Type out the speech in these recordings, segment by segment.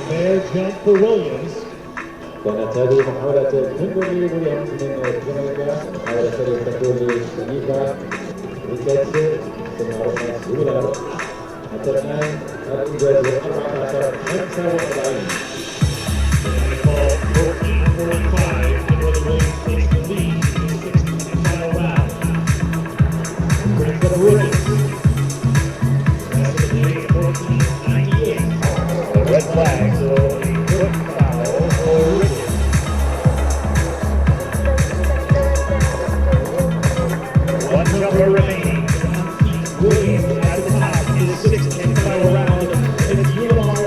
Fair jump for Williams. كانت هذه محاولة كيمبرلي ويليامز من جامايكا، محاولة تكون لشريكة ريكيتس ثم رفعت سهولة. حتى الآن الإنجاز 14-45. Red flag, so foot foul for Ricketts. One jumper remaining. Williams at the top in the 16th final round. And it's Rojas.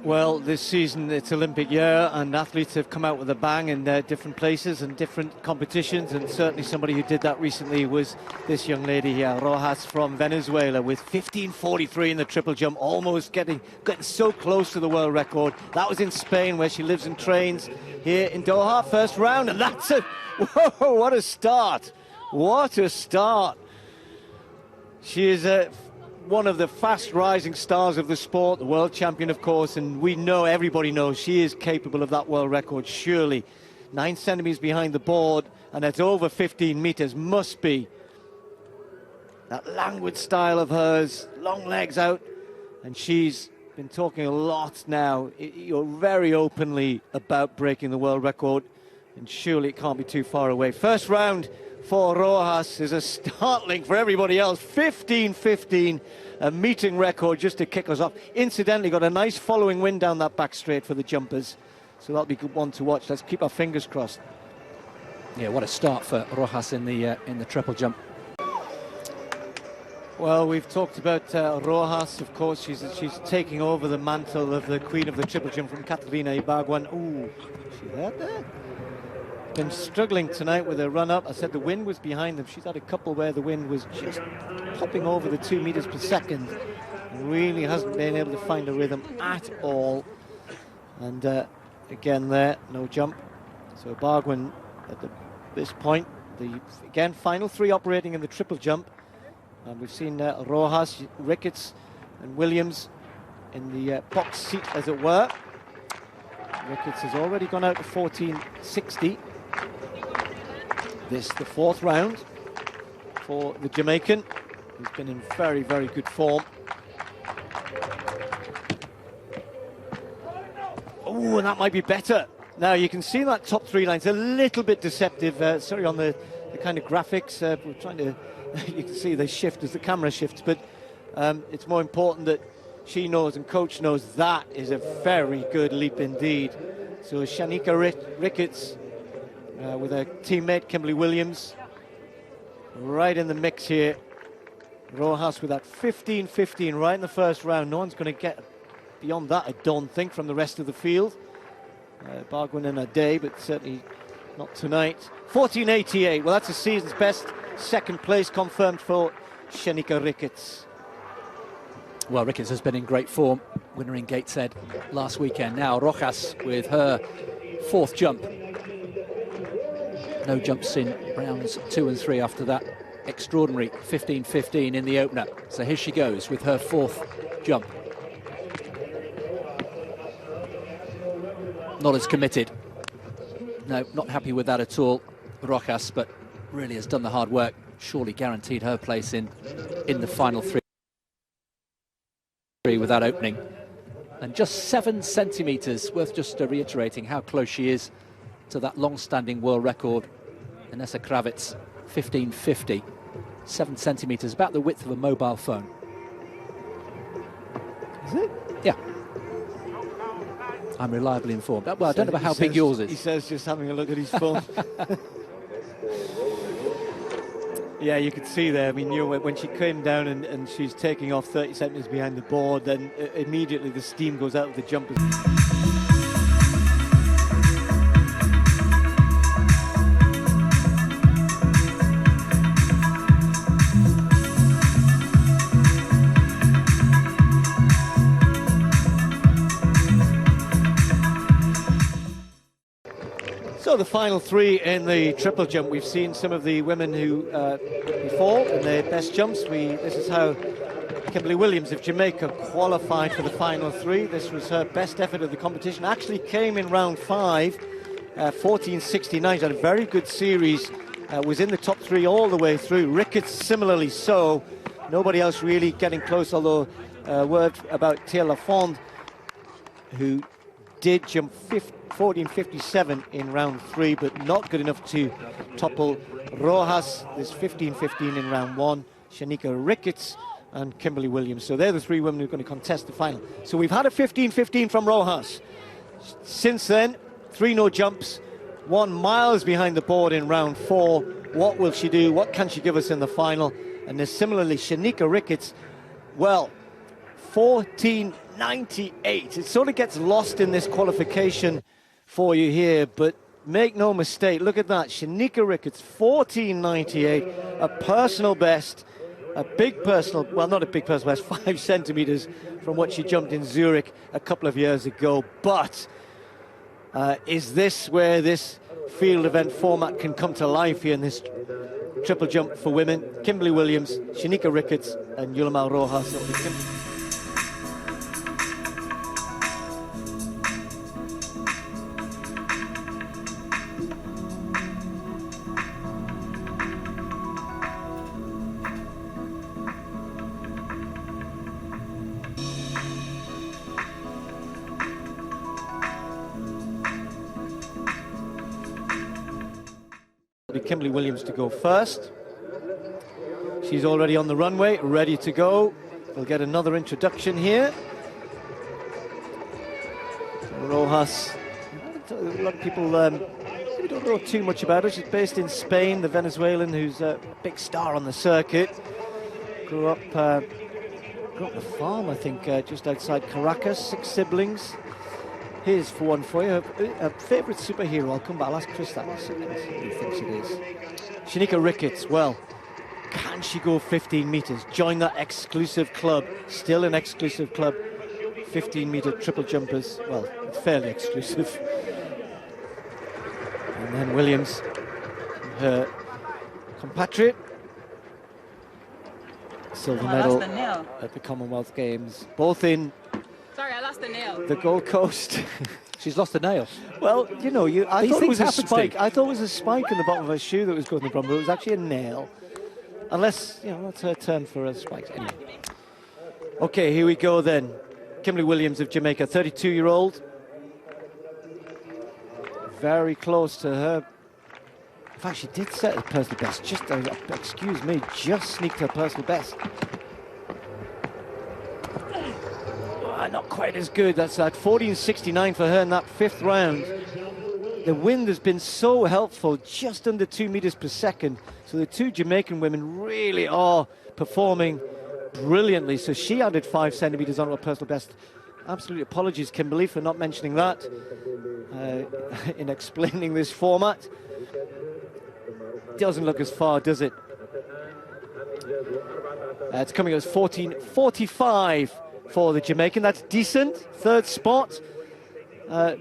Well, this season it's Olympic year and athletes have come out with a bang in different places and different competitions, and certainly somebody who did that recently was this young lady here, Rojas from Venezuela, with 15:43 in the triple jump, almost getting so close to the world record. That was in Spain, where she lives and trains. Here in Doha, first round, and that's it. Whoa, what a start. What a start. She is one of the fast rising stars of the sport, the world champion, of course, and we know, everybody knows, she is capable of that world record, surely. 9 centimeters behind the board, and at over 15 meters, must be that languid style of hers, long legs out, and she's been talking a lot now, very openly, about breaking the world record, and surely it can't be too far away. First round for Rojas is a startling for everybody else. 15:15, a meeting record just to kick us off. Incidentally, got a nice following wind down that back straight for the jumpers, so that'll be a good one to watch. Let's keep our fingers crossed. Yeah, what a start for Rojas in the triple jump. Well, we've talked about Rojas, of course. She's taking over the mantle of the queen of the triple jump from Catalina Ibargüen. Ooh, she hurt there. Been struggling tonight with her run-up. I said the wind was behind them. She's had a couple where the wind was just popping over the 2 meters per second. Really hasn't been able to find a rhythm at all. And again there, no jump. So Ibargüen at this point, again, final 3 operating in the triple jump. And we've seen Rojas, Ricketts and Williams in the box seat, as it were. Ricketts has already gone out to 14:60. This the 4th round for the Jamaican, who's been in very, very good form. Oh, and that might be better. Now you can see that top 3 lines a little bit deceptive. Sorry, on the kind of graphics, we're trying to. You can see they shift as the camera shifts, but it's more important that she knows and coach knows that is a very good leap indeed. So Shanika Ricketts with her teammate Kimberly Williams right in the mix here. Rojas with that 15:15 right in the first round. No one's going to get beyond that, I don't think, from the rest of the field. Ibargüen in a day, but certainly not tonight. 14:88. Well, that's the season's best. 2nd place confirmed for Shanika Ricketts. Well, Ricketts has been in great form, winner in Gateshead last weekend. Now Rojas with her 4th jump. No jumps in rounds 2 and 3 after that extraordinary 15:15 in the opener. So here she goes with her 4th jump. Not as committed. No, not happy with that at all, Rojas, but really has done the hard work. Surely guaranteed her place in the final 3 with that opening. And just 7 centimeters, worth just reiterating how close she is to that long-standing world record. Vanessa Kravitz, 15.50, 7 centimetres, about the width of a mobile phone. Is it? Yeah. I'm reliably informed. Well, I don't know how big yours is. He says just having a look at his phone. Yeah, you could see there. I mean, when she came down and she's taking off 30 centimetres behind the board, then immediately the steam goes out of the jumpers. So the final three in the triple jump. We've seen some of the women who before in their best jumps. This is how Kimberly Williams of Jamaica qualified for the final three. This was her best effort of the competition. Actually came in round 5, 14.69. Had a very good series. Was in the top 3 all the way through. Ricketts similarly so. Nobody else really getting close. Although a word about Taylor Fond, who did jump 14.57 in round 3, but not good enough to topple Rojas. There's 15.15 in round 1. Shanika Ricketts and Kimberly Williams. So they're the 3 women who are going to contest the final. So we've had a 15.15 from Rojas. Since then, 3 no jumps, 1 miles behind the board in round 4. What will she do? What can she give us in the final? And there's similarly Shanika Ricketts. Well, 14.98. It sort of gets lost in this qualification for you here, but make no mistake, look at that. Shanika Ricketts, 14.98, a personal best, a big personal, well, not a big personal best, 5 centimeters from what she jumped in Zurich a couple of years ago. But is this where this field event format can come to life here in this triple jump for women? Kimberly Williams, Shanika Ricketts, and Yulimar Rojas. Kimberly Williams to go first. She's already on the runway, ready to go. We'll get another introduction here. Rojas, a lot of people maybe don't know too much about her. She's based in Spain, the Venezuelan who's a big star on the circuit. Grew up on a farm, I think, just outside Caracas, 6 siblings. Here's for one for you, a favourite superhero. I'll come back, I'll ask Chris that who thinks it is. Shanika Ricketts, well, can she go 15 metres? Join that exclusive club, still an exclusive club. 15-metre triple jumpers, well, it's fairly exclusive. And then Williams, her compatriot, silver medal at the Commonwealth Games, both in Sorry, I lost the nail. the Gold Coast. She's lost a nail. Well, you know, I thought it was a happen, spike. Steve. I thought it was a spike in the bottom of her shoe that was causing the problem, but it was actually a nail. Unless, you know, that's her term for a spike. Anyway. Okay, here we go then. Kimberly Williams of Jamaica, 32-year-old. Very close to her. In fact, she did set her personal best. Just, excuse me, just sneaked her personal best. Not quite as good. That's that 14.69 for her in that 5th round. The wind has been so helpful, just under 2 meters per second. So the 2 Jamaican women really are performing brilliantly. So she added 5 centimeters on her personal best. Absolute apologies, Kimberly, for not mentioning that in explaining this format. Doesn't look as far, does it? It's coming as 14.45 for the Jamaican. That's decent. 3rd spot,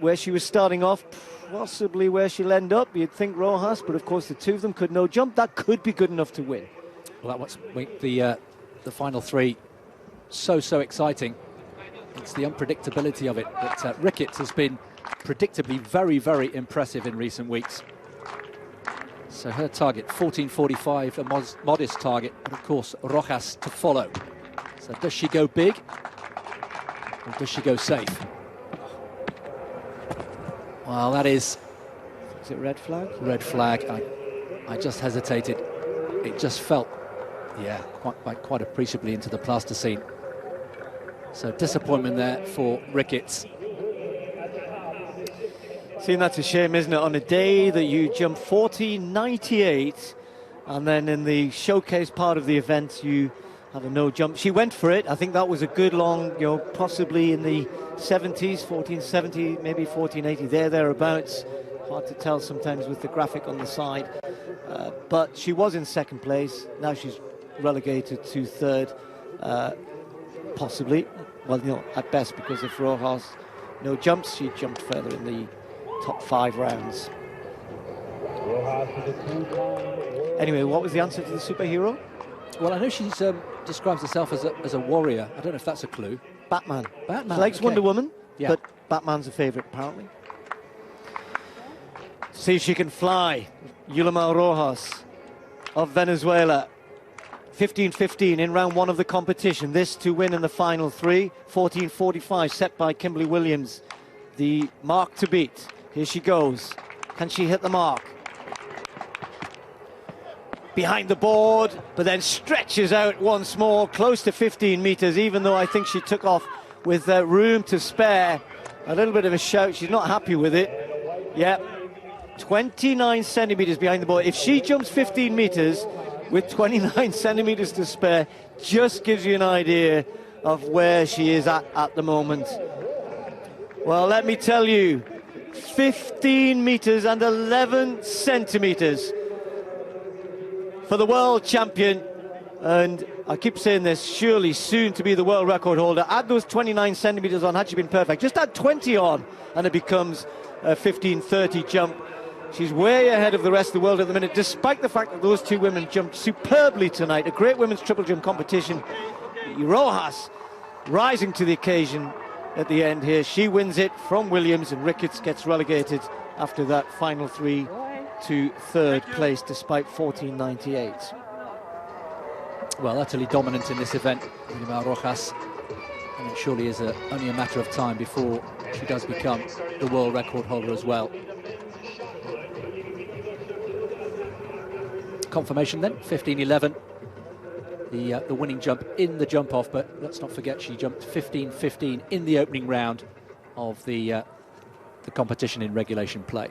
where she was starting off, possibly where she'll end up. You'd think Rojas, but of course the 2 of them could no jump. That could be good enough to win. Well, that was the final 3. So exciting. It's the unpredictability of it. But Ricketts has been predictably very, very impressive in recent weeks. So her target, 14.45, a modest target, and of course Rojas to follow. So does she go big, or does she go safe? Well, that is Is it red flag? Red flag. I just hesitated. It just felt, yeah, quite appreciably into the plasticine. So disappointment there for Ricketts. See, that's a shame, isn't it? On a day that you jump 14.98, and then in the showcase part of the event, you have a no jump. She went for it. I think that was a good long, you know, possibly in the 70s, 14.70, maybe 14.80, thereabouts. Hard to tell sometimes with the graphic on the side. But she was in second place. Now she's relegated to third, possibly. Well, you know, at best, because if Rojas no jumps, she jumped further in the top 5 rounds. Anyway, what was the answer to the superhero? Well, I know she describes herself as a warrior. I don't know if that's a clue. Batman. Batman. She likes okay. Wonder Woman, Yeah. but Batman's a favourite, apparently. See if she can fly. Yulimar Rojas of Venezuela. 15.15 in round 1 of the competition. This to win in the final 3. 14.45 set by Kimberly Williams. The mark to beat. Here she goes. Can she hit the mark? Behind the board, but then stretches out once more, close to 15 meters, even though I think she took off with room to spare. A little bit of a shout. She's not happy with it. Yep. 29 centimeters behind the board. If she jumps 15 meters with 29 centimeters to spare, just gives you an idea of where she is at the moment. Well, let me tell you, 15 meters and 11 centimeters for the world champion. And I keep saying this, surely soon to be the world record holder. Add those 29 centimeters on, had she been perfect. Just add 20 on, and it becomes a 15.30 jump. She's way ahead of the rest of the world at the minute, despite the fact that those two women jumped superbly tonight. A great women's triple jump competition. Rojas rising to the occasion at the end here. She wins it from Williams, and Ricketts gets relegated after that final 3 to third place, despite 14.98. Well, utterly dominant in this event, Yulimar Rojas. And it surely is only a matter of time before she does become the world record holder as well. Confirmation then, 15.11. The winning jump in the jump off, but let's not forget she jumped 15.15 in the opening round of the competition in regulation play.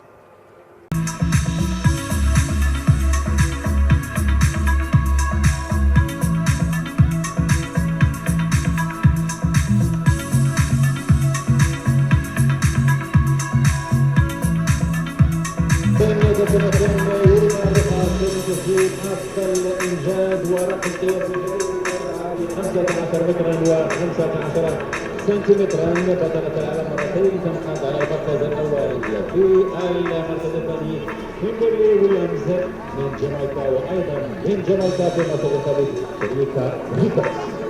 الإنجاز ورقم قياسي 15 مترا و15 سنتيمترا. بطلة العالم مرتين تنقض على المركز الأول في المركز الثاني كيمبرلي ويليامز من جامايكا، وأيضا من جامايكا في المركز الثالث شريكة ريكوردز.